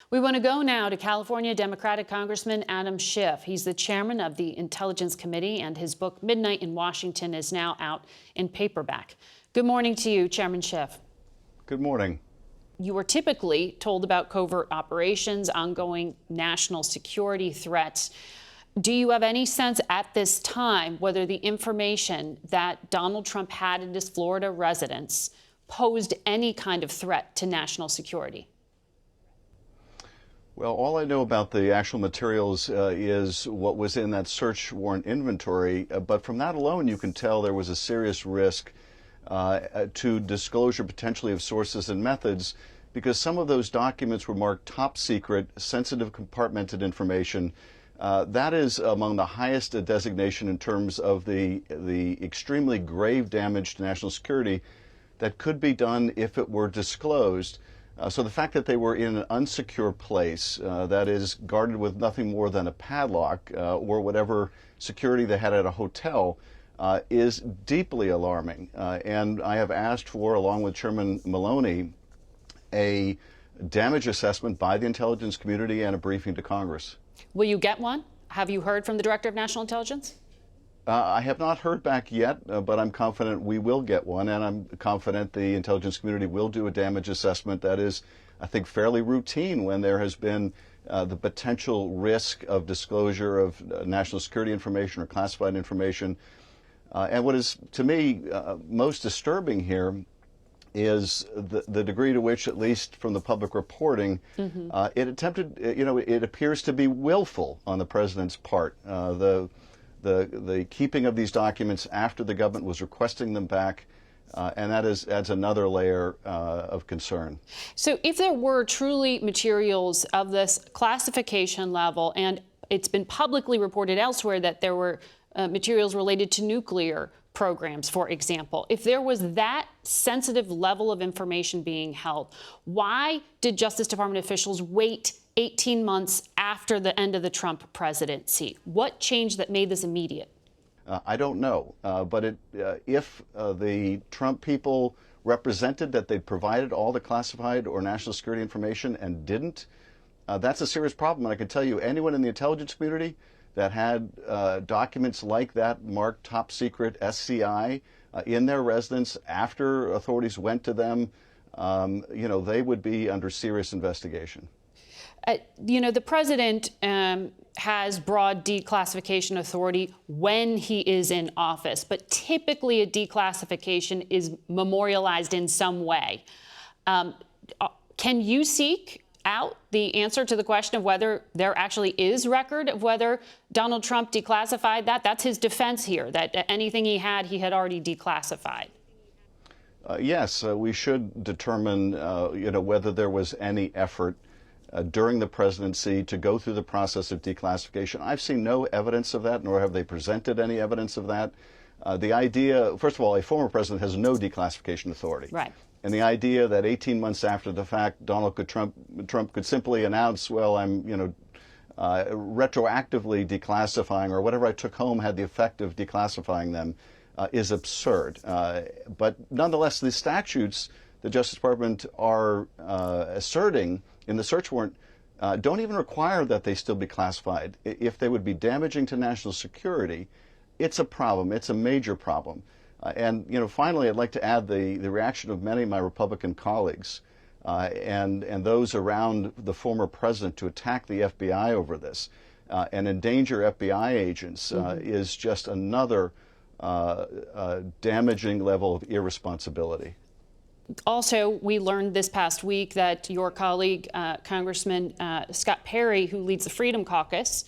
We want to go now to California Democratic Congressman Adam Schiff. He's the chairman of the Intelligence Committee, and his book, Midnight in Washington, is now out in paperback. Good morning to you, Chairman Schiff. Good morning. You were typically told about covert operations, ongoing national security threats. Do you have any sense at this time whether the information that Donald Trump had in his Florida residence posed any kind of threat to national security? Well, all I know about the actual materials is what was in that search warrant inventory, but from that alone you can tell there was a serious risk to disclosure potentially of sources and methods, because some of those documents were marked top secret, sensitive compartmented information. That is among the highest designation in terms of the extremely grave damage to national security that could be done if it were disclosed. So the fact that they were in an unsecure place, that is guarded with nothing more than a padlock or whatever security they had at a hotel, is deeply alarming. And I have asked for, along with Chairman Maloney, a damage assessment by the intelligence community and a briefing to Congress. Will you get one? Have you heard from the Director of National Intelligence? I have not heard back yet, but I'm confident we will get one, and I'm confident the intelligence community will do a damage assessment that is, I think, fairly routine when there has been the potential risk of disclosure of national security information or classified information. And what is, to me, most disturbing here is the degree to which, at least from the public reporting, it attempted, it appears to be willful on the president's part. The keeping of these documents after the government was requesting them back, and that adds another layer of concern. So if there were truly materials of this classification level, and it's been publicly reported elsewhere that there were materials related to nuclear programs, for example, if there was that sensitive level of information being held, why did Justice Department officials wait 18 months after the end of the Trump presidency? What changed that made this immediate? I don't know, but if the Trump people represented that they'd provided all the classified or national security information and didn't, that's a serious problem. And I can tell you, anyone in the intelligence community that had documents like that marked top secret SCI in their residence after authorities went to them, they would be under serious investigation. The president has broad declassification authority when he is in office, but typically a declassification is memorialized in some way. Can you seek out the answer to the question of whether there actually is record of whether Donald Trump declassified that? That's his defense here, that anything he had already declassified. Yes, we should determine, whether there was any effort during the presidency to go through the process of declassification. I've seen no evidence of that, nor have they presented any evidence of that. The idea, first of all, a former president has no declassification authority. Right. And the idea that 18 months after the fact, Trump could simply announce, well, I'm, retroactively declassifying, or whatever I took home had the effect of declassifying them, is absurd. But nonetheless, the statutes the Justice Department are asserting in the search warrant don't even require that they still be classified. If they would be damaging to national security, it's a problem. It's a major problem. And finally, I'd like to add the reaction of many of my Republican colleagues and those around the former president to attack the FBI over this and endanger FBI agents is just another damaging level of irresponsibility. Also, we learned this past week that your colleague, Congressman Scott Perry, who leads the Freedom Caucus,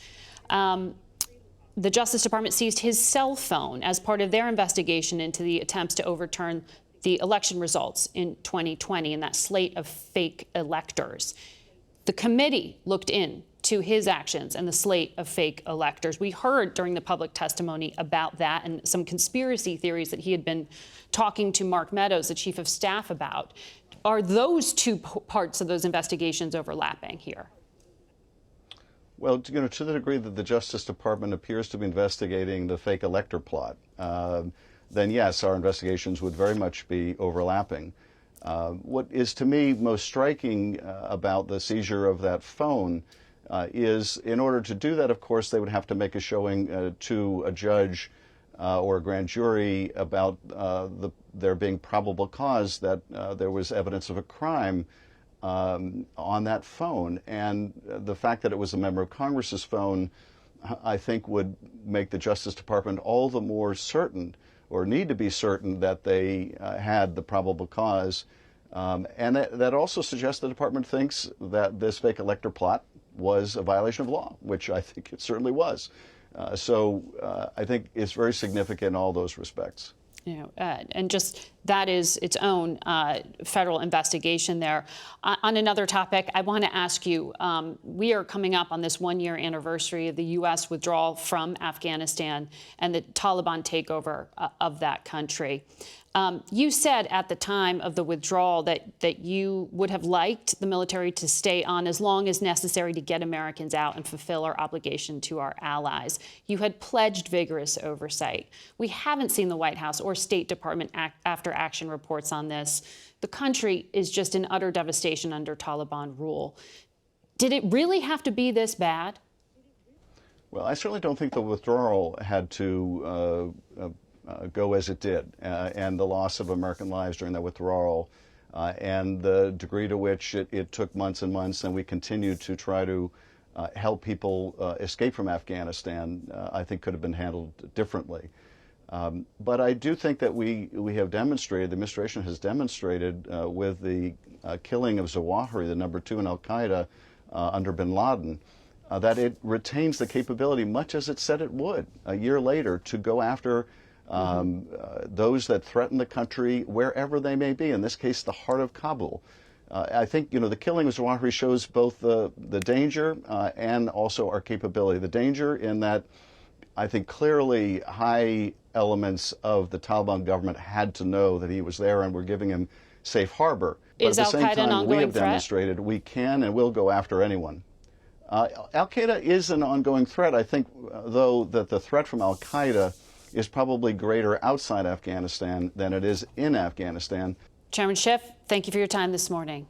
the Justice Department seized his cell phone as part of their investigation into the attempts to overturn the election results in 2020 and that slate of fake electors. The committee looked into his actions and the slate of fake electors. We heard during the public testimony about that and some conspiracy theories that he had been talking to Mark Meadows, the chief of staff, about. Are those two parts of those investigations overlapping here? Well, to the degree that the Justice Department appears to be investigating the fake elector plot, then yes, our investigations would very much be overlapping. What is to me most striking about the seizure of that phone is in order to do that, of course, they would have to make a showing to a judge or a grand jury about there being probable cause that there was evidence of a crime on that phone. And the fact that it was a member of Congress's phone, I think, would make the Justice Department all the more certain, or need to be certain, that they had the probable cause. And that also suggests the department thinks that this fake elector plot was a violation of law, which I think it certainly was. So I think it's very significant in all those respects. And just that is its own federal investigation there. On another topic, I want to ask you, we are coming up on this one-year anniversary of the U.S. withdrawal from Afghanistan and the Taliban takeover of that country. You said at the time of the withdrawal that you would have liked the military to stay on as long as necessary to get Americans out and fulfill our obligation to our allies. You had pledged vigorous oversight. We haven't seen the White House or State Department after action reports on this. The country is just in utter devastation under Taliban rule. Did it really have to be this bad? Well, I certainly don't think the withdrawal had to go as it did, and the loss of American lives during that withdrawal, and the degree to which it took months and months, and we continued to try to help people escape from Afghanistan, I think could have been handled differently. But I do think that we have demonstrated, the administration has demonstrated with the killing of Zawahiri, the number 2 in al-Qaeda under bin Laden, that it retains the capability, much as it said it would a year later, to go after those that threaten the country wherever they may be, in this case, the heart of Kabul. I think, the killing of Zawahiri shows both the danger and also our capability. The danger in that I think clearly high elements of the Taliban government had to know that he was there and were giving him safe harbor. But Is at the same al-Qaeda an time, we ongoing have threat? demonstrated we can and will go after anyone. Al-Qaeda is an ongoing threat. I think, though, that the threat from al-Qaeda is probably greater outside Afghanistan than it is in Afghanistan. Chairman Schiff, thank you for your time this morning.